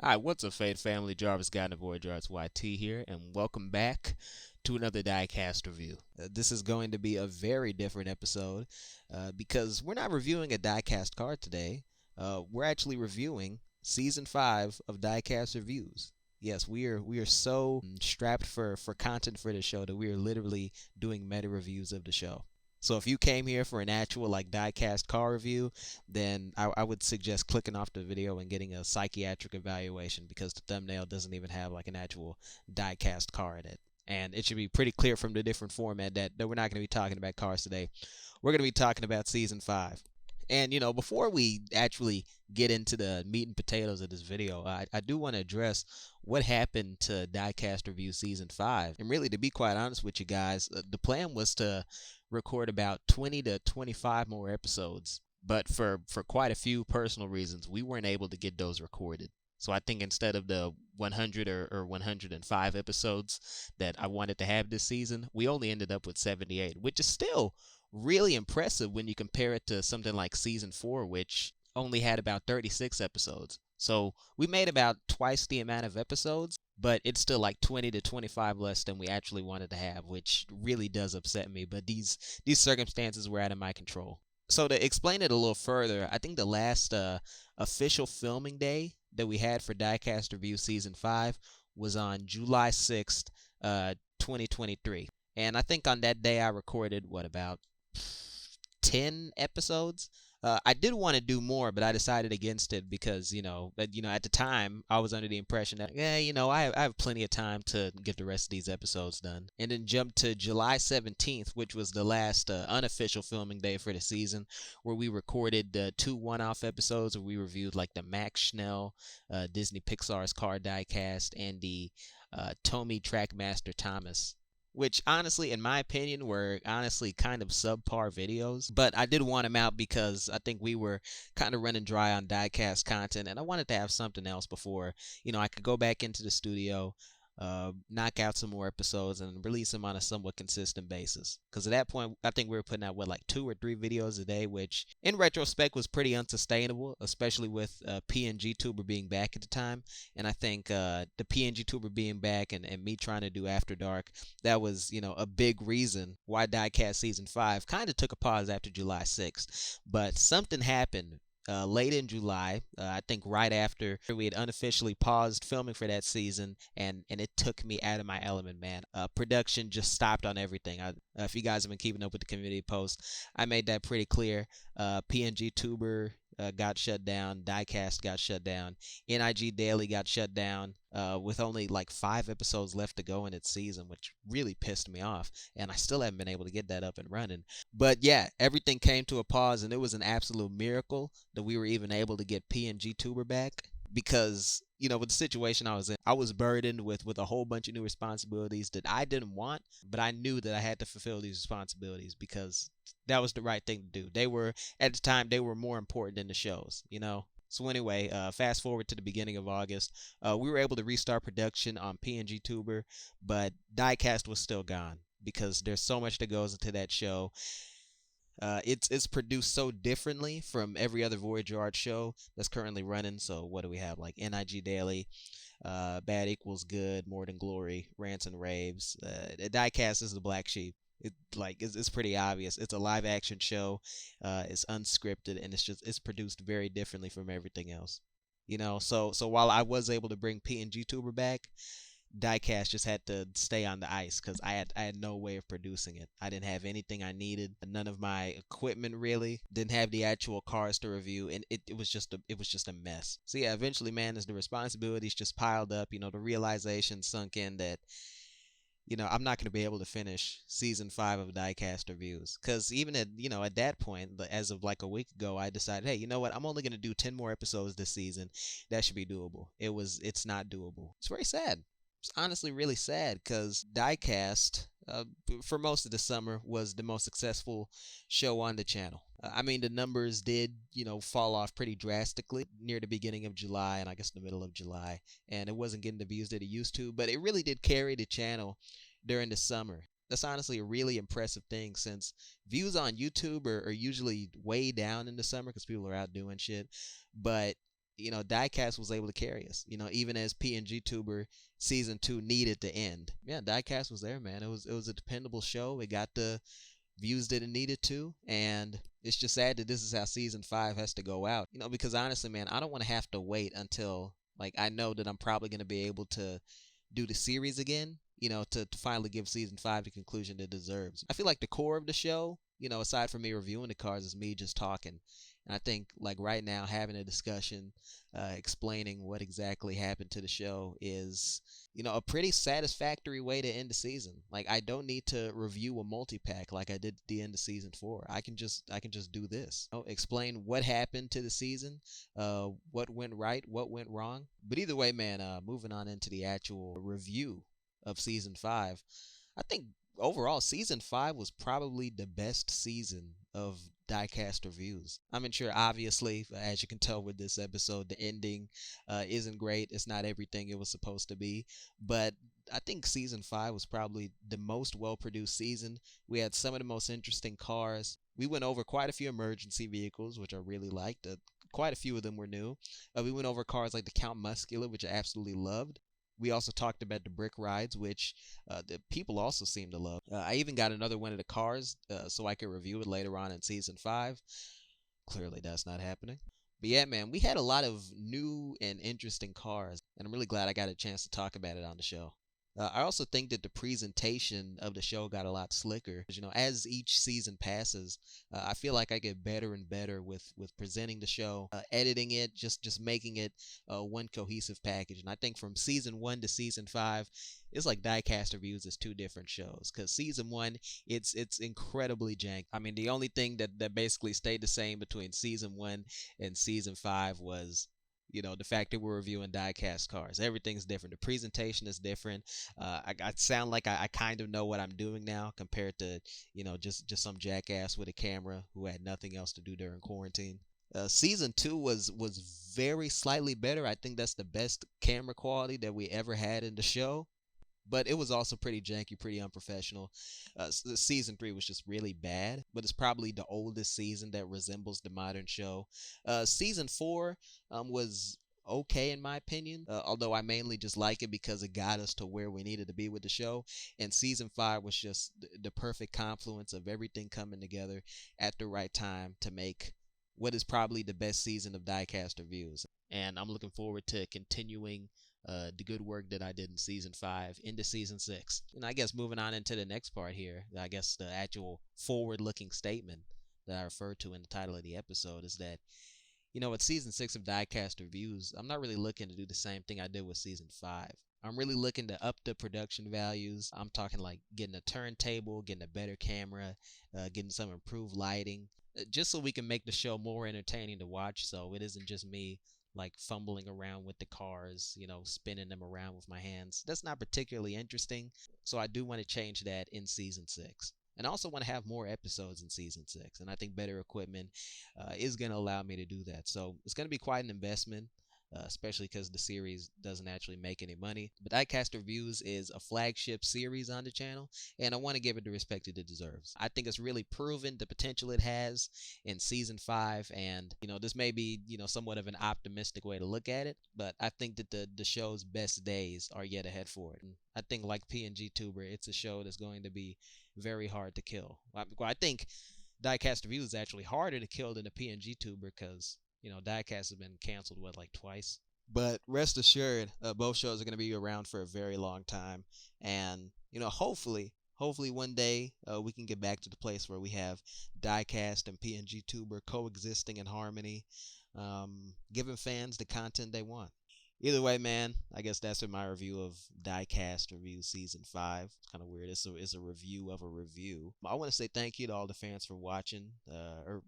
Hi, what's up, Fade Family? Jarvis Guy and the Void Jarvis YT here, and welcome back to another Diecast review. This is going to be a very different episode because we're not reviewing a Diecast card today. We're actually reviewing Season 5 of Diecast Reviews. Yes, we are so strapped for content for the show that we are literally doing meta reviews of the show. So if you came here for an actual like diecast car review, then I would suggest clicking off the video and getting a psychiatric evaluation because the thumbnail doesn't even have like an actual diecast car in it. And it should be pretty clear from the different format that we're not going to be talking about cars today. We're going to be talking about season 5. And before we actually get into the meat and potatoes of this video, I do want to address what happened to Diecast Review Season 5. And really, to be quite honest with you guys, the plan was to record about 20 to 25 more episodes. But for quite a few personal reasons, we weren't able to get those recorded. So I think instead of the 100 or 105 episodes that I wanted to have this season, we only ended up with 78, which is still really impressive when you compare it to something like season 4, which only had about 36 episodes. So we made about twice the amount of episodes, but it's still like 20 to 25 less than we actually wanted to have, which really does upset me. But these circumstances were out of my control. So to explain it a little further, I think the last official filming day that we had for Diecast Review Season 5 was on July 6th, 2023. And I think on that day I recorded, about 10 episodes. I did want to do more, but I decided against it because at the time I was under the impression that I have plenty of time to get the rest of these episodes done, and then jumped to July 17th, which was the last unofficial filming day for the season, where we recorded two one-off episodes where we reviewed like the Max Schnell Disney Pixar's Car Diecast and the Tomy Trackmaster Thomas, which honestly, in my opinion, were honestly kind of subpar videos. But I did want them out because I think we were kind of running dry on diecast content, and I wanted to have something else before I could go back into the studio, knock out some more episodes, and release them on a somewhat consistent basis. Because at that point, I think we were putting out like 2 or 3 videos a day, which in retrospect was pretty unsustainable, especially with PNG Tuber being back at the time. And I think the PNG Tuber being back and me trying to do After Dark, that was a big reason why Diecast Season 5 kind of took a pause after July 6th. But something happened late in July, I think right after we had unofficially paused filming for that season, and it took me out of my element, man. Production just stopped on everything. If you guys have been keeping up with the community post, I made that pretty clear. PNG Tuber got shut down, Diecast got shut down, NIG Daily got shut down, with only like 5 episodes left to go in its season, which really pissed me off. And I still haven't been able to get that up and running. But yeah, everything came to a pause, and it was an absolute miracle that we were even able to get PNG Tuber back because with the situation I was in, I was burdened with a whole bunch of new responsibilities that I didn't want, but I knew that I had to fulfill these responsibilities because that was the right thing to do. They were at the time they were more important than the shows. So anyway, fast forward to the beginning of August, we were able to restart production on PNG Tuber, but Diecast was still gone because there's so much that goes into that show. It's produced so differently from every other Voyager Art show that's currently running. So what do we have? Like NIG Daily, Bad Equals Good, More Than Glory, Rants and Raves. Diecast is the black sheep. It's pretty obvious. It's a live action show. It's unscripted, and it's produced very differently from everything else. So while I was able to bring PNG Tuber back, Diecast just had to stay on the ice because I had no way of producing it. I didn't have anything I needed. None of my equipment really didn't have the actual cars to review, and it was just a mess. So yeah, eventually, man, as the responsibilities just piled up, the realization sunk in that I'm not going to be able to finish season 5 of Diecast reviews. Because even at that point, as of like a week ago, I decided, hey, you know what? I'm only going to do 10 more episodes this season. That should be doable. It's not doable. It's very sad. It's honestly really sad because Diecast, for most of the summer, was the most successful show on the channel. I mean, the numbers did, fall off pretty drastically near the beginning of July and I guess the middle of July, and it wasn't getting the views that it used to, but it really did carry the channel during the summer. That's honestly a really impressive thing since views on YouTube are usually way down in the summer because people are out doing shit. But Diecast was able to carry us. Even as PNG Tuber season 2 needed to end. Yeah, Diecast was there, man. It was a dependable show. It got the views that it needed to, and it's just sad that this is how season 5 has to go out. Because honestly, man, I don't want to have to wait until like I know that I'm probably going to be able to do the series again, to finally give season 5 the conclusion it deserves. I feel like the core of the show, aside from me reviewing the cars, is me just talking. And I think, like, right now, having a discussion, explaining what exactly happened to the show is, a pretty satisfactory way to end the season. Like, I don't need to review a multi-pack like I did at the end of season 4. I can just do this. Explain what happened to the season, what went right, what went wrong. But either way, man, moving on into the actual review of season 5, I think overall season 5 was probably the best season of Diecast reviews. I mean, sure, obviously, as you can tell with this episode, the ending isn't great. It's not everything it was supposed to be. But I think season 5 was probably the most well produced season. We had some of the most interesting cars. We went over quite a few emergency vehicles, which I really liked. Quite a few of them were new. We went over cars like the Count Muscular, which I absolutely loved. We also talked about the brick rides, which the people also seem to love. I even got another one of the cars so I could review it later on in season 5. Clearly, that's not happening. But yeah, man, we had a lot of new and interesting cars, and I'm really glad I got a chance to talk about it on the show. I also think that the presentation of the show got a lot slicker. As each season passes, I feel like I get better and better with presenting the show, editing it, just making it one cohesive package. And I think from season 1 to season 5, it's like Diecast Reviews is two different shows. Because season 1, it's incredibly jank. I mean, the only thing that basically stayed the same between season 1 and season 5 was the fact that we're reviewing diecast cars. Everything's different. The presentation is different. I sound like I kind of know what I'm doing now compared to just some jackass with a camera who had nothing else to do during quarantine. Season 2 was very slightly better. I think that's the best camera quality that we ever had in the show, but it was also pretty janky, pretty unprofessional. Season 3 was just really bad, but it's probably the oldest season that resembles the modern show. Season 4 was okay in my opinion, although I mainly just like it because it got us to where we needed to be with the show. And season 5 was just the perfect confluence of everything coming together at the right time to make what is probably the best season of Diecast Reviews. And I'm looking forward to continuing the good work that I did in season 5 into season 6. And I guess moving on into the next part here, I guess the actual forward-looking statement that I referred to in the title of the episode is that, with season 6 of Diecast Reviews, I'm not really looking to do the same thing I did with season 5. I'm really looking to up the production values. I'm talking like getting a turntable, getting a better camera, getting some improved lighting, just so we can make the show more entertaining to watch, so it isn't just me like fumbling around with the cars, spinning them around with my hands. That's not particularly interesting. So I do want to change that in season 6. And I also want to have more episodes in season 6. And I think better equipment is going to allow me to do that. So it's going to be quite an investment, especially because the series doesn't actually make any money. But Diecast Reviews is a flagship series on the channel, and I want to give it the respect it deserves. I think it's really proven the potential it has in season 5, and this may be somewhat of an optimistic way to look at it, but I think that the show's best days are yet ahead for it. And I think, like PNG Tuber, it's a show that's going to be very hard to kill. I think Diecast Reviews is actually harder to kill than the PNG Tuber because Diecast has been canceled, like twice? But rest assured, both shows are going to be around for a very long time. And, hopefully one day we can get back to the place where we have Diecast and PNG Tuber coexisting in harmony, giving fans the content they want. Either way, man, I guess that's been my review of Diecast Review Season 5. It's kind of weird. It's a review of a review. I want to say thank you to all the fans for watching,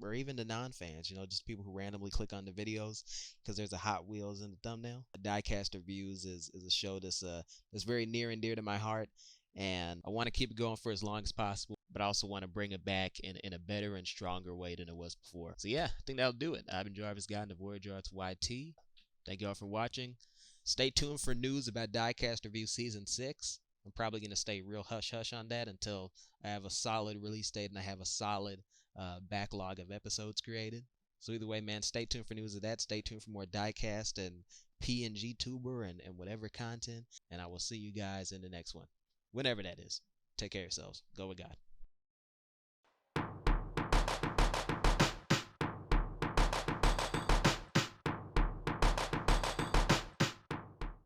or even the non-fans, just people who randomly click on the videos because there's a Hot Wheels in the thumbnail. Diecast Reviews is a show that's very near and dear to my heart, and I want to keep it going for as long as possible, but I also want to bring it back in a better and stronger way than it was before. So yeah, I think that'll do it. I've been Jarvis Guy, the Voyager Arts YT. Thank you all for watching. Stay tuned for news about Diecast Review Season 6. I'm probably going to stay real hush-hush on that until I have a solid release date and I have a solid backlog of episodes created. So either way, man, stay tuned for news of that. Stay tuned for more Diecast and PNG Tuber and whatever content. And I will see you guys in the next one, whenever that is. Take care of yourselves. Go with God.